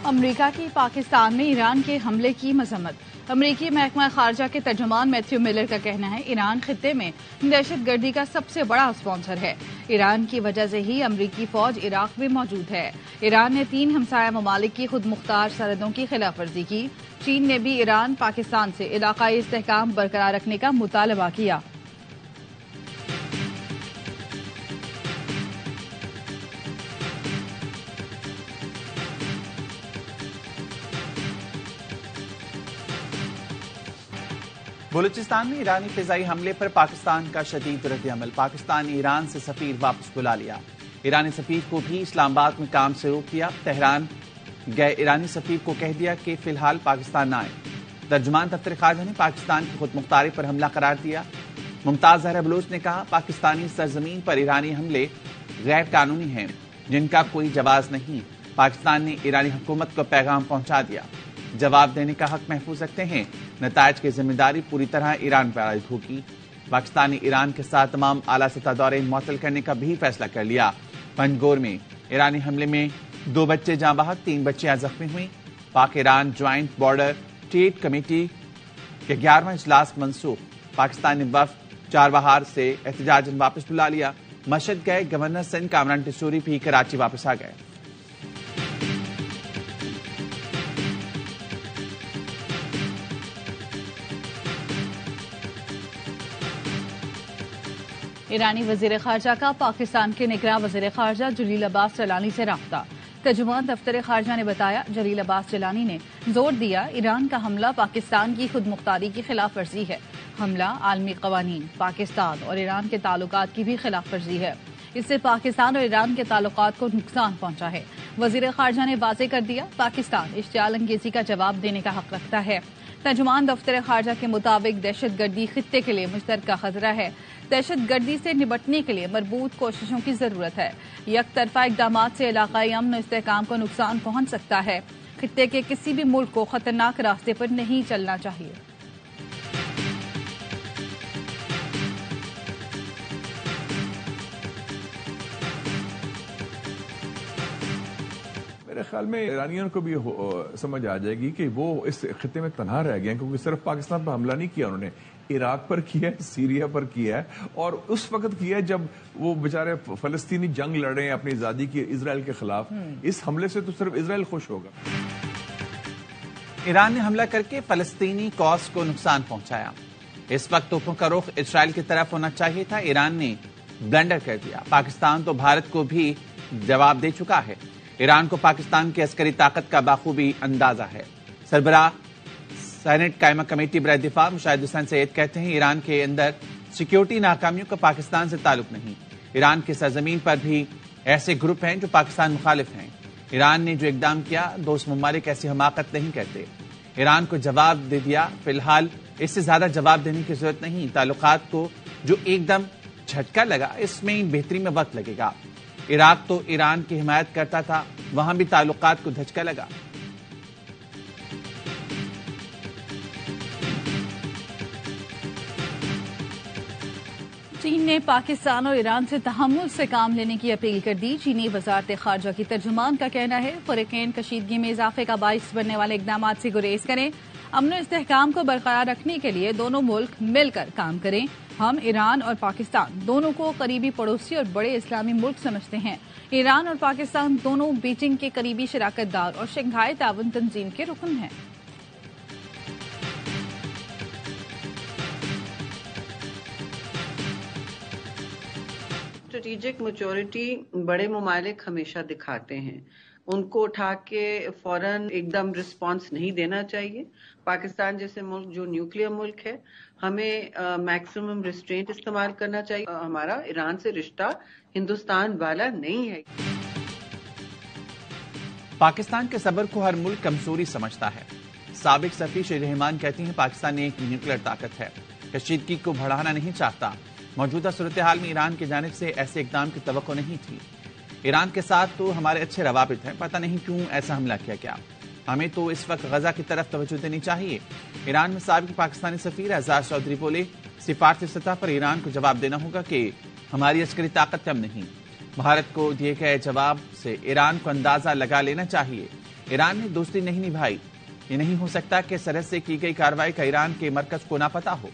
امریکہ کی پاکستان میں ایران کے حملے کی مذمت۔ امریکی محکمہ خارجہ کے ترجمان میتھیو ملر کا کہنا ہے ایران خطے میں دہشت گردی کا سب سے بڑا اسپانسر ہے۔ ایران کی وجہ سے ہی امریکی فوج عراق میں موجود ہے۔ ایران نے 3 ہمسایہ ممالک کی خود مختار سرحدوں کی خلاف ورزی کی۔ چین نے بھی ایران پاکستان سے علاقائی استحکام برقرار رکھنے کا مطالبہ کیا۔ بلوچستان میں ایرانی فضائی حملے پر پاکستان کا شدید رد عمل۔ پاکستان نے ایران سے سفیر واپس بلا لیا۔ ایرانی سفیر کو بھی اسلام آباد میں کام سے روک دیا۔ تہران گئے ایرانی سفیر کو کہہ دیا کہ فی الحال پاکستان نہ آئے۔ ترجمان دفتر خارجہ نے پاکستان کی خود مختاری پر حملہ قرار دیا۔ ممتاز زہرا بلوچ نے کہا پاکستانی سرزمین پر ایرانی حملے غیر قانونی ہیں جن کا کوئی جواز نہیں۔ پاکستان نے ایرانی حکومت کو پیغام پہنچا دیا، جواب دینے کا حق محفوظ رکھتے ہیں، نتائج کی ذمہ داری پوری طرح ایران پر عائد ہوگی۔ پاکستان نے ایران کے ساتھ تمام اعلیٰ سطح دورے معطل کرنے کا بھی فیصلہ کر لیا۔ پنجگور میں ایرانی حملے میں 2 بچے جاں بحق، 3 بچیاں زخمی ہوئیں۔ Pak Iran joint border trade committee کے 11واں اجلاس منسوخ۔ پاکستان نے وفد چاربہار سے احتجاجاً واپس بلا لیا۔ مشہد گئے گورنر سندھ کامران ٹیسوری بھی کراچی واپس آ گئے۔ ایرانی وزیر خارجہ کا پاکستان کے نگراں وزیر خارجہ جلیل عباس جیلانی سے رابطہ۔ ترجمان دفتر خارجہ نے بتایا جلیل عباس جیلانی نے زور دیا ایران کا حملہ پاکستان کی خود مختاری کی خلاف ورزی ہے۔ حملہ عالمی قوانین، پاکستان اور ایران کے تعلقات کی بھی خلاف ورزی ہے۔ اس سے پاکستان اور ایران کے تعلقات کو نقصان پہنچا ہے۔ وزیر خارجہ نے واضح کر دیا پاکستان اشتعال انگیزی کا جواب دینے کا حق رکھتا ہے۔ ترجمان دفتر خارجہ کے مطابق دہشت گردی خطے کے لیے مشترکہ خطرہ ہے۔ دہشت گردی سے نمٹنے کے لیے مربوط کوششوں کی ضرورت ہے۔ یک طرفہ اقدامات سے علاقائی امن و استحکام کو نقصان پہنچ سکتا ہے۔ خطے کے کسی بھی ملک کو خطرناک راستے پر نہیں چلنا چاہیے۔ میرے خیال میں ایرانیوں کو بھی سمجھ آ جائے گی کہ وہ اس خطے میں تنہا رہ گئے ہیں، کیونکہ صرف پاکستان پر حملہ نہیں کیا انہوں نے، عراق پر کیا ہے، سیریا پر کیا ہے، اور اس وقت کیا ہے جب وہ بیچارے فلسطینی جنگ لڑ رہے ہیں اپنی آزادی کی اسرائیل کے خلاف۔ اس حملے سے تو صرف اسرائیل خوش ہوگا۔ ایران نے حملہ کر کے فلسطینی کاز کو نقصان پہنچایا۔ اس وقت توپوں کا رخ اسرائیل کی طرف ہونا چاہیے تھا، ایران نے بلنڈر کر دیا۔ پاکستان تو بھارت کو بھی جواب دے چکا ہے۔ ایران کو پاکستان کی عسکری طاقت کا بخوبی اندازہ ہے۔ سربراہ سینٹ قائمہ کمیٹی برائے دفاع مشاہد حسین سید کہتے ہیں ایران کے اندر سیکیورٹی ناکامیوں کا پاکستان سے تعلق نہیں۔ ایران کی سرزمین پر بھی ایسے گروپ ہیں جو پاکستان مخالف ہیں۔ ایران نے جو اقدام کیا دوست ممالک ایسی حماقت نہیں کرتے۔ ایران کو جواب دے دیا، فی الحال اس سے زیادہ جواب دینے کی ضرورت نہیں۔ تعلقات کو جو ایک دم جھٹکا لگا، اس میں بہتری میں وقت لگے گا۔ عراق تو ایران کی حمایت کرتا تھا، وہاں بھی تعلقات کو دھچکا لگا۔ چین نے پاکستان اور ایران سے تحمل سے کام لینے کی اپیل کر دی۔ چینی وزارت خارجہ کی ترجمان کا کہنا ہے فریقین کشیدگی میں اضافے کا باعث بننے والے اقدامات سے گریز کریں۔ امن و استحکام کو برقرار رکھنے کے لیے دونوں ملک مل کر کام کریں۔ ہم ایران اور پاکستان دونوں کو قریبی پڑوسی اور بڑے اسلامی ملک سمجھتے ہیں۔ ایران اور پاکستان دونوں بیجنگ کے قریبی شراکت دار اور شنگھائی تعاون تنظیم کے رکن ہیں۔ اسٹریٹجک میچورٹی بڑے ممالک ہمیشہ دکھاتے ہیں، ان کو اٹھا کے فوراً ایک دم رسپانس نہیں دینا چاہیے۔ پاکستان جیسے ملک جو نیوکلیر ملک ہے، ہمیں میکسیمم ریسٹرینٹ استعمال کرنا چاہیے۔ ہمارا ایران سے رشتہ ہندوستان والا نہیں ہے۔ پاکستان کے صبر کو ہر ملک کمزوری سمجھتا ہے۔ سابق سفیر شیر رحمان کہتی ہیں پاکستان ایک نیوکلیر طاقت ہے، کشیدگی کو بڑھانا نہیں چاہتا۔ موجودہ صورتحال میں ایران کی جانب سے ایسے اقدام کی توقع نہیں تھی۔ ایران کے ساتھ تو ہمارے اچھے روابط ہیں، پتہ نہیں کیوں ایسا حملہ کیا گیا۔ ہمیں تو اس وقت غزہ کی طرف توجہ دینی چاہیے۔ ایران میں سابق پاکستانی سفیر اعزاز چودھری بولے سفارتی سطح پر ایران کو جواب دینا ہوگا کہ ہماری عسکری طاقت کم نہیں۔ بھارت کو دیے گئے جواب سے ایران کو اندازہ لگا لینا چاہیے۔ ایران نے دوستی نہیں نبھائی. یہ نہیں ہو سکتا کہ سرحد سے کی گئی کارروائی کا ایران کے مرکز کو نہ پتہ ہو.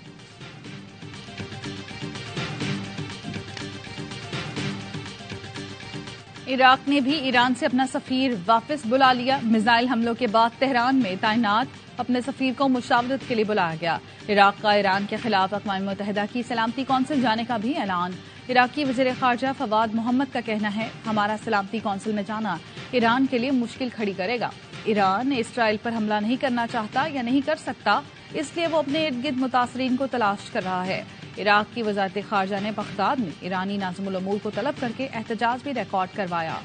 عراق نے بھی ایران سے اپنا سفیر واپس بلا لیا. میزائل حملوں کے بعد تہران میں تعینات اپنے سفیر کو مشاورت کے لیے بلایا گیا. عراق کا ایران کے خلاف اقوام متحدہ کی سلامتی کونسل جانے کا بھی اعلان. عراقی وزیر خارجہ فواد محمد کا کہنا ہے ہمارا سلامتی کونسل میں جانا ایران کے لیے مشکل کھڑی کرے گا. ایران اسرائیل پر حملہ نہیں کرنا چاہتا یا نہیں کر سکتا، اس لیے وہ اپنے ارد گرد متاثرین کو تلاش کر رہا ہے. عراق کی وزارت خارجہ نے بغداد میں ایرانی ناظم الامور کو طلب کر کے احتجاج بھی ریکارڈ کروایا.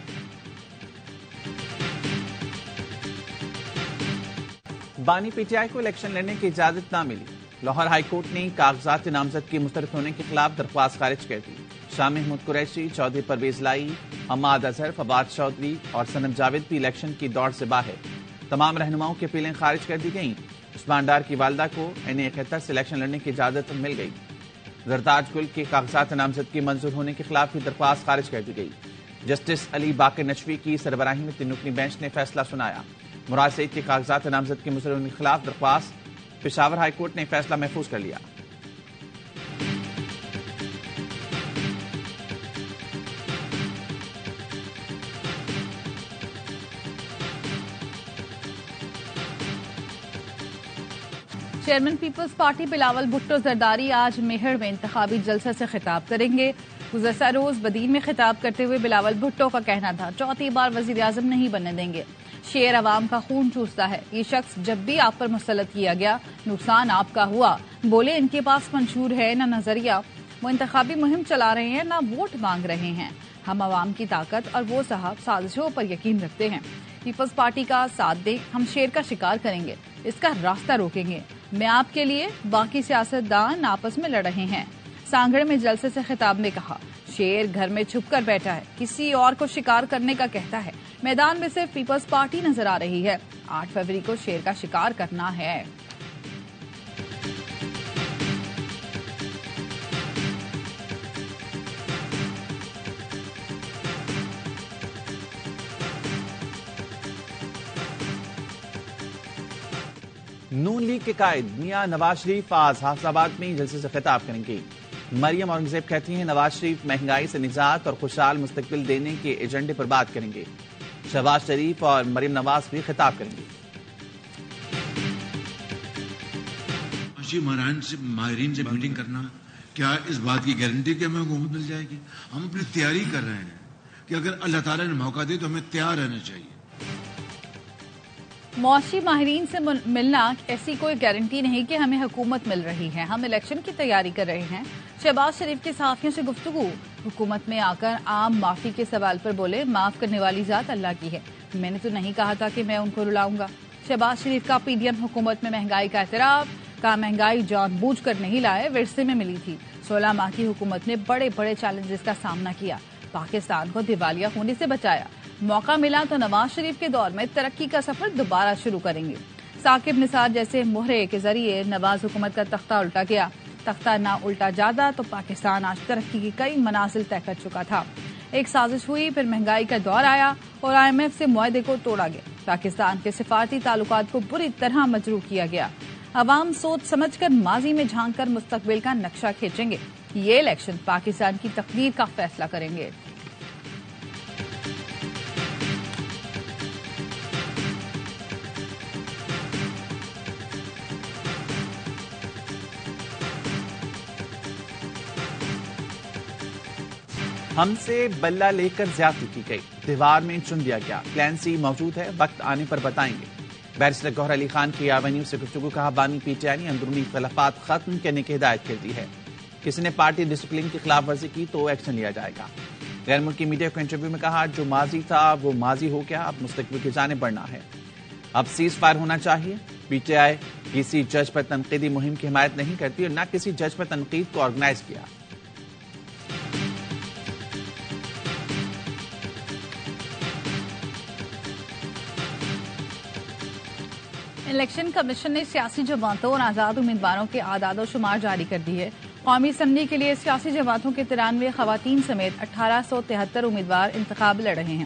بانی پی ٹی آئی کو الیکشن لڑنے کی اجازت نہ ملی. لاہور ہائی کورٹ نے کاغذات نامزد کی مسترد ہونے کے خلاف درخواست خارج کر دی. شاہ محمود قریشی، چودھری پرویز لائی، حماد اظہر، فواد چودھری اور صنم جاوید بھی الیکشن کی دوڑ سے باہر. تمام رہنماؤں کی اپیلیں خارج کر دی گئیں. عثمان ڈار کی والدہ کو NA71 سے الیکشن لڑنے کی اجازت مل گئی. زرتاج گل کے کاغذات نامزد کی منظور ہونے کے خلاف بھی درخواست خارج کر دی گئی. جسٹس علی باقر نشوی کی سربراہی میں 3 رکنی بینچ نے فیصلہ سنایا. مراد سعید کے کاغذات نامزد کی منظور ہونے کے خلاف درخواست پشاور ہائی کورٹ نے فیصلہ محفوظ کر لیا. چیئرمین پیپلز پارٹی بلاول بھٹو زرداری آج میہر میں انتخابی جلسے سے خطاب کریں گے. گزشتہ روز بدین میں خطاب کرتے ہوئے بلاول بھٹو کا کہنا تھا چوتھی بار وزیر اعظم نہیں بننے دیں گے. شیر عوام کا خون چوستا ہے. یہ شخص جب بھی آپ پر مسلط کیا گیا نقصان آپ کا ہوا. بولے ان کے پاس منشور ہے نہ نظریہ. وہ انتخابی مہم چلا رہے ہیں نہ ووٹ مانگ رہے ہیں. ہم عوام کی طاقت اور وہ صاحب سازشوں پر یقین رکھتے ہیں. پیپلز پارٹی کا ساتھ دیں، ہم شیر کا شکار کریں گے، اس کا راستہ روکیں گے. میں آپ کے لیے، باقی سیاستدان آپس میں لڑ رہے ہیں. سانگڑ میں جلسے سے خطاب میں کہا شیر گھر میں چھپ کر بیٹھا ہے، کسی اور کو شکار کرنے کا کہتا ہے. میدان میں صرف پیپلز پارٹی نظر آ رہی ہے. 8 فروری کو شیر کا شکار کرنا ہے. نون لیگ کے قائد میاں نواز شریف آج حافظ آباد میں جلسے سے خطاب کریں گے. مریم اورنگزیب کہتی ہیں نواز شریف مہنگائی سے نجات اور خوشحال مستقبل دینے کے ایجنڈے پر بات کریں گے. شہباز شریف اور مریم نواز بھی خطاب کریں گے. ماہرین سے میٹنگ کرنا کیا اس بات کی گارنٹی کہ ہمیں حکومت مل جائے گی؟ ہم اپنی تیاری کر رہے ہیں کہ اگر اللہ تعالیٰ نے موقع دے تو ہمیں تیار رہنا چاہیے. معاشی ماہرین سے ملنا ایسی کوئی گارنٹی نہیں کہ ہمیں حکومت مل رہی ہے. ہم الیکشن کی تیاری کر رہے ہیں. شہباز شریف کے صحافیوں سے گفتگو. حکومت میں آ کر عام معافی کے سوال پر بولے معاف کرنے والی ذات اللہ کی ہے. میں نے تو نہیں کہا تھا کہ میں ان کو رلاؤں گا. شہباز شریف کا PDM حکومت میں مہنگائی کا اعتراف. کہا مہنگائی جان بوجھ کر نہیں لائے، ورثے میں ملی تھی. 16 ماہ کی حکومت نے بڑے بڑے چیلنجز کا سامنا کیا. پاکستان کو دیوالیہ ہونے سے بچایا. موقع ملا تو نواز شریف کے دور میں ترقی کا سفر دوبارہ شروع کریں گے. ثاقب نثار جیسے مہرے کے ذریعے نواز حکومت کا تختہ الٹا گیا. تختہ نہ الٹا جاتا تو پاکستان آج ترقی کی کئی منازل طے کر چکا تھا. ایک سازش ہوئی، پھر مہنگائی کا دور آیا اور IMF سے معاہدے کو توڑا گیا. پاکستان کے سفارتی تعلقات کو بری طرح مجروح کیا گیا. عوام سوچ سمجھ کر ماضی میں جھانک کر مستقبل کا نقشہ کھینچیں گے. یہ الیکشن پاکستان کی تقدیر کا فیصلہ کریں گے. ہم سے بلہ لے کر زیادتی کی گئی، دیوار میں چن دیا گیا. کلینسی موجود ہے، وقت آنے پر بتائیں گے. بیرسٹر گوہر علی خان کی ایونیو سے گفتگو. کہا بانی PTI نے اندرونی اختلافات ختم کرنے کی ہدایت کر دی ہے. کسی نے پارٹی ڈسپلن کی خلاف ورزی کی تو ایکشن لیا جائے گا. غیر ملکی میڈیا کو انٹرویو میں کہا جو ماضی تھا وہ ماضی ہو گیا، اب مستقبل کی جانب بڑھنا ہے. اب سیز فائر ہونا چاہیے. PTI کسی جج پر تنقیدی مہم کی حمایت نہیں کرتی اور نہ کسی جج پر تنقید کو آرگنائز کیا. الیکشن کمیشن نے سیاسی جماعتوں اور آزاد امیدواروں کے اعداد و شمار جاری کر دی ہے. قومی اسمبلی کے لیے سیاسی جماعتوں کے 93 خواتین سمیت 1873 امیدوار انتخاب لڑ رہے ہیں.